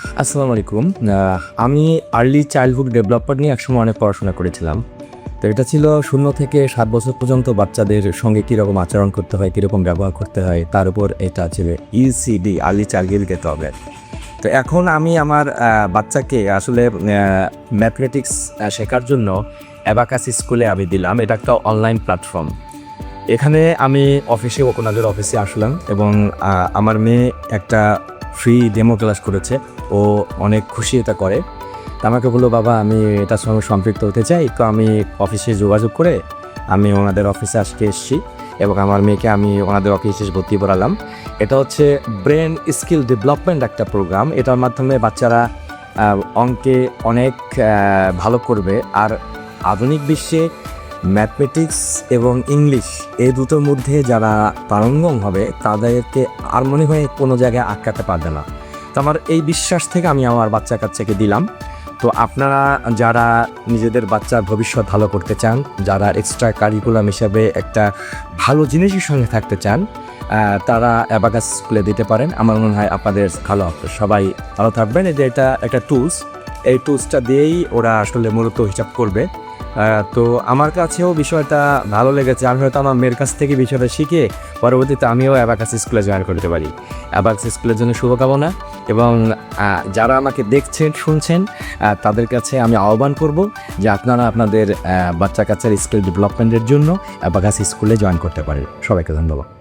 আসসালামু আলাইকুম। আমি আর্লি চাইল্ডহুড ডেভেলপমেন্ট নিয়ে একসময় অনেক পড়াশোনা করেছিলাম। তো এটা ছিল 0 থেকে 7 বছর পর্যন্ত বাচ্চাদের সঙ্গে কীরকম আচরণ করতে হয়, কীরকম ব্যবহার করতে হয়, তার উপর এটা ছিল ইসিডি, আর্লি চাইল্ড ডেভেলপমেন্ট। তো এখন আমি আমার বাচ্চাকে আসলে ম্যাথমেটিক্স শেখার জন্য অ্যাবাকাস স্কুলে আমি দিলাম। এটা একটা অনলাইন প্ল্যাটফর্ম। এখানে আমি ওনাদের অফিসে আসলাম এবং আমার মেয়ে একটা ফ্রি ডেমো ক্লাস করেছে। ও অনেক খুশি এটা করে। তা আমাকে বললো, বাবা আমি এটার সঙ্গে সম্পৃক্ত হতে চাই। তো আমি অফিসে যোগাযোগ করে আমি ওনাদের অফিসে আজকে এসেছি এবং আমার মেয়েকে আমি ওনাদের অফিসে ভর্তি করালাম। এটা হচ্ছে ব্রেন স্কিল ডেভেলপমেন্ট একটা প্রোগ্রাম। এটার মাধ্যমে বাচ্চারা অঙ্কে অনেক ভালো করবে। আর আধুনিক বিশ্বে ম্যাথমেটিক্স এবং ইংলিশ এই দুটোর মধ্যে যারা পারঙ্গম হবে তাদেরকে আর মনে হয় কোনো জায়গায় আটকাতে পারবে না। তো আমার এই বিশ্বাস থেকে আমি আমার বাচ্চা কাচ্চাকে দিলাম। তো আপনারা যারা নিজেদের বাচ্চার ভবিষ্যৎ ভালো করতে চান, যারা এক্সট্রা কারিকুলাম হিসাবে একটা ভালো জিনিসের সঙ্গে থাকতে চান, তারা অ্যাবাকাস স্কুলে দিতে পারেন। আমার মনে হয় আপনাদের ভালো হবে। সবাই ভালো থাকবেন। এটা একটা টুলস। এই টুলসটা দিয়েই ওরা আসলে মূলত হিসাব করবে। তো আমার কাছেও বিষয়টা ভালো লেগেছে। আমি হয়তো আমার মেয়ের কাছ থেকে বিষয়টা শিখে পরবর্তীতে আমিও অ্যাবাকাস স্কুলে জয়েন করতে পারি। অ্যাবাকাস স্কুলের জন্য শুভকামনা। এবং যারা আমাকে দেখছেন, শুনছেন, তাদের কাছে আমি আহ্বান করব যে আপনারা আপনাদের বাচ্চা কাচ্চার স্কিল ডেভেলপমেন্টের জন্য অ্যাবাকাস স্কুলে জয়েন করতে পারেন। সবাইকে ধন্যবাদ।